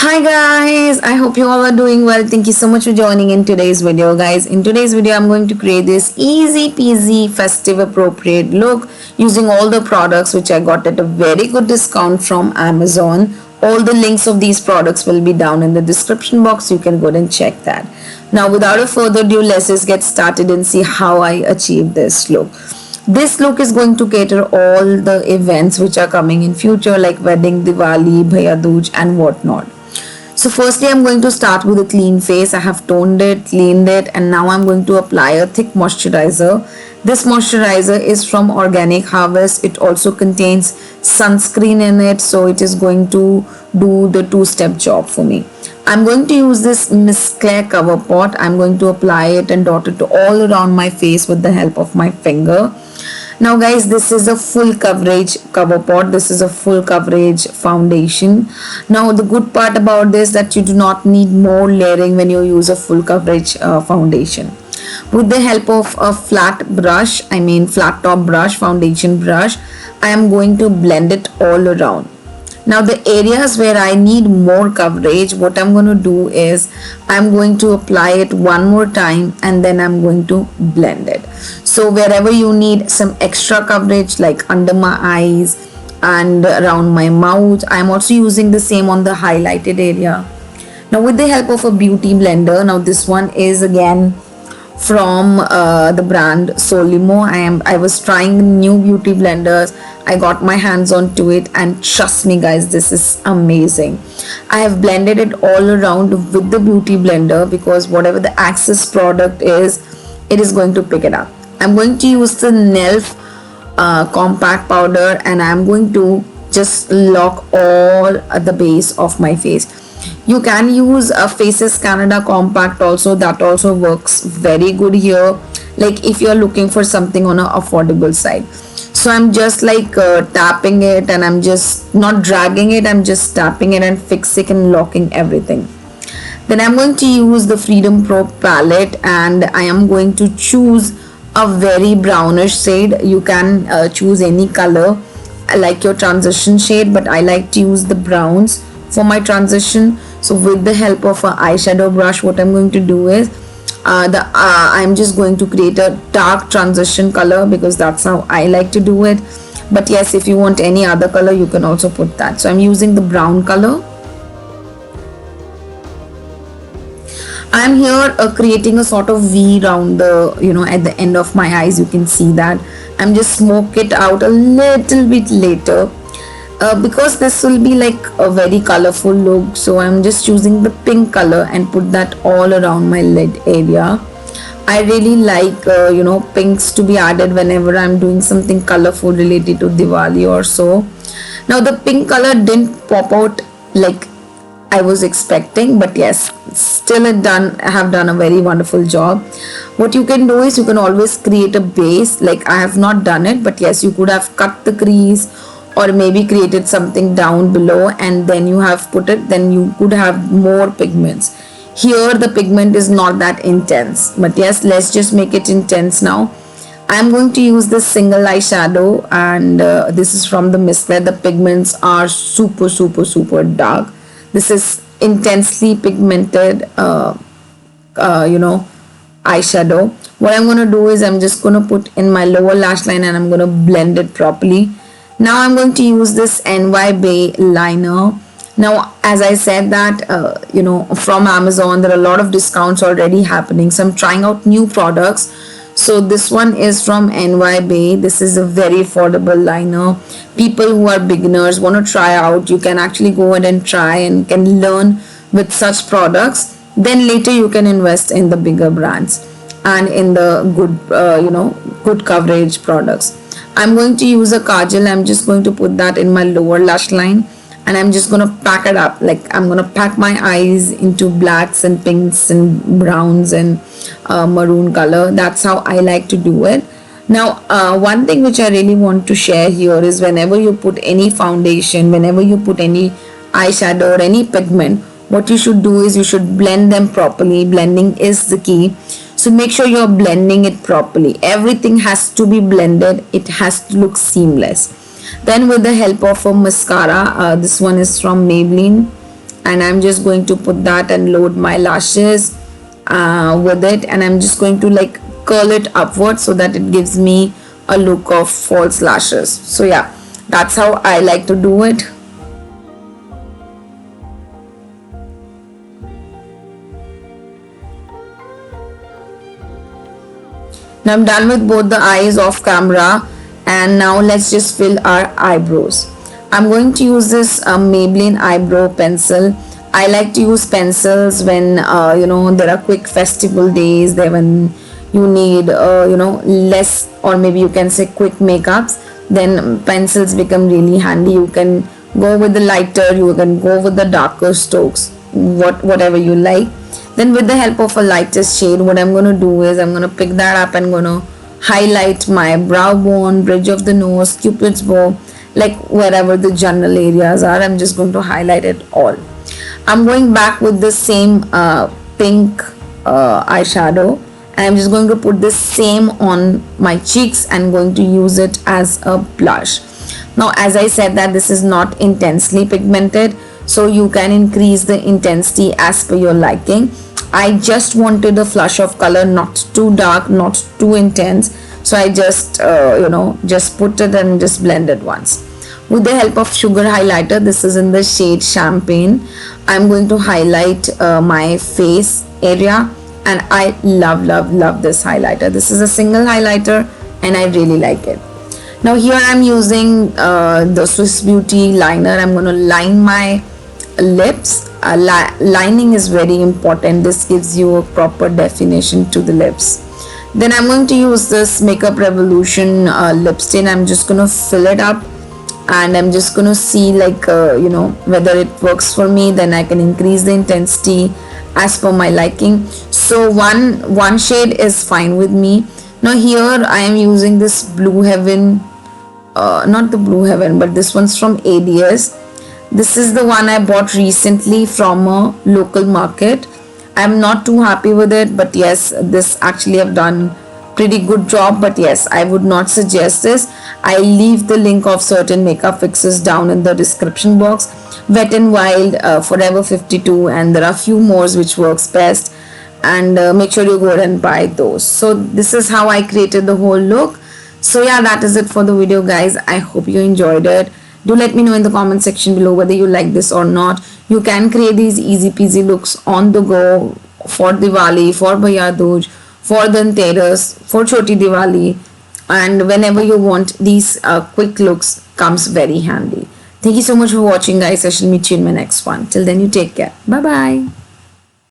Hi guys, I hope you all are doing well. Thank you so much for joining in today's video, guys. In today's video I'm going to create this easy peasy festive appropriate look using all the products which I got at a very good discount from Amazon. All the links of these products will be down in the description box. You can go and check that. Now without a further ado, let's just get started and see how I achieve this look. This look is going to cater all the events which are coming in future, like wedding, Diwali, Bhaiya Dooj and whatnot. So firstly I'm going to start with a clean face. I have toned it, cleaned it, and now I'm going to apply a thick moisturizer. This moisturizer is from Organic Harvest. It also contains sunscreen in it, so it is going to do the two-step job for me. I'm going to use this Miss Claire cover pot. I'm going to apply it and dot it all around my face with the help of my finger. Now guys, this is a full coverage cover pot. This is a full coverage foundation. Now the good part about this that you do not need more layering when you use a full coverage foundation. With the help of a flat top brush, foundation brush, I am going to blend it all around. Now the areas where I need more coverage, what I'm going to do is I'm going to apply it one more time and then I'm going to blend it. So wherever you need some extra coverage, like under my eyes and around my mouth, I'm also using the same on the highlighted area. Now with the help of a beauty blender, now this one is again from the brand Solimo. I was trying new beauty blenders. I got my hands onto it, and trust me guys, this is amazing. I have blended it all around with the beauty blender because whatever the access product is, it is going to pick it up. I'm going to use the NELF compact powder, and I'm going to just lock all at the base of my face. You can use a Faces Canada compact also. That also works very good here, like if you're looking for something on an affordable side. So I'm just like tapping it, and I'm just not dragging it, I'm just tapping it and fixing and locking everything. Then I'm going to use the Freedom Pro palette, and I am going to choose a very brownish shade. You can choose any color like your transition shade, but I like to use the browns for my transition. So with the help of an eyeshadow brush, what I'm going to do is I'm just going to create a dark transition color because that's how I like to do it. But yes, if you want any other color, you can also put that. So I'm using the brown color. I'm here creating a sort of V around the, at the end of my eyes. You can see that. I'm just smoke it out a little bit later. Because this will be like a very colorful look, so I'm just choosing the pink color and put that all around my lid area. I really like pinks to be added whenever I'm doing something colorful related to Diwali or so. Now the pink color didn't pop out like I was expecting, but yes, still I have done a very wonderful job. What you can do is you can always create a base. Like I have not done it, but yes, you could have cut the crease or maybe created something down below and then you have put it, then you could have more pigments. Here the pigment is not that intense, but yes, let's just make it intense now. I'm going to use this single eyeshadow, and this is from the Miss Claire. The pigments are super dark. This is intensely pigmented eyeshadow. What I'm going to do is I'm just going to put in my lower lash line and I'm going to blend it properly. Now I'm going to use this NY Bay liner. Now as I said that from Amazon there are a lot of discounts already happening, so I'm trying out new products. So this one is from NY Bay. This is a very affordable liner. People who are beginners want to try out, you can actually go ahead and try and can learn with such products. Then later you can invest in the bigger brands and in the good coverage products. I'm going to use a kajal. I'm just going to put that in my lower lash line, and I'm just going to pack it up. Like I'm going to pack my eyes into blacks and pinks and browns and maroon color. That's how I like to do it. Now one thing which I really want to share here is whenever you put any foundation, whenever you put any eyeshadow or any pigment, what you should do is you should blend them properly. Blending is the key. So make sure you're blending it properly. Everything has to be blended. It has to look seamless. Then with the help of a mascara, this one is from Maybelline. and I'm just going to put that and load my lashes with it, and I'm just going to like curl it upwards so that it gives me a look of false lashes. So yeah, that's how I like to do it. Now I'm done with both the eyes off camera, and now let's just fill our eyebrows. I'm going to use this Maybelline eyebrow pencil. I like to use pencils when there are quick festival days, there when you need less, or maybe you can say quick makeups, then pencils become really handy. You can go with the lighter, you can go with the darker strokes, whatever you like. Then with the help of a lighter shade, what I'm going to do is I'm going to pick that up and going to highlight my brow bone, bridge of the nose, cupid's bow, like wherever the general areas are. I'm just going to highlight it all. I'm going back with the same pink eyeshadow, and I'm just going to put the same on my cheeks and going to use it as a blush. Now as I said that this is not intensely pigmented, so you can increase the intensity as per your liking. I just wanted a flush of color, not too dark, not too intense, so I just just put it and just blend it once. With the help of sugar highlighter, this is in the shade Champagne, I'm going to highlight my face area, and I love this highlighter. This is a single highlighter and I really like it. Now here I'm using the Swiss Beauty liner. I'm going to line my lips. Lining is very important. This gives you a proper definition to the lips. Then I'm going to use this Makeup Revolution lip stain. I'm just going to fill it up, and I'm just going to see like whether it works for me. Then I can increase the intensity as per my liking. So one shade is fine with me. Now here I am using this Blue Heaven, not the Blue Heaven, but this one's from ADS. This is the one I bought recently from a local market. I'm not too happy with it, but yes, this actually have done pretty good job, but yes, I would not suggest this. I'll leave the link of certain makeup fixes down in the description box. Wet n Wild, Forever 52, and there are few more which works best, and make sure you go ahead and buy those. So this is how I created the whole look. So yeah, that is it for the video, guys. I hope you enjoyed it. Do let me know in the comment section below whether you like this or not. You can create these easy peasy looks on the go for Diwali, for Bhaiya Dooj, for Dhanteras, for Choti Diwali, and whenever you want, these quick looks comes very handy. Thank you so much for watching, guys. I shall meet you in my next one. Till then, you take care. Bye bye.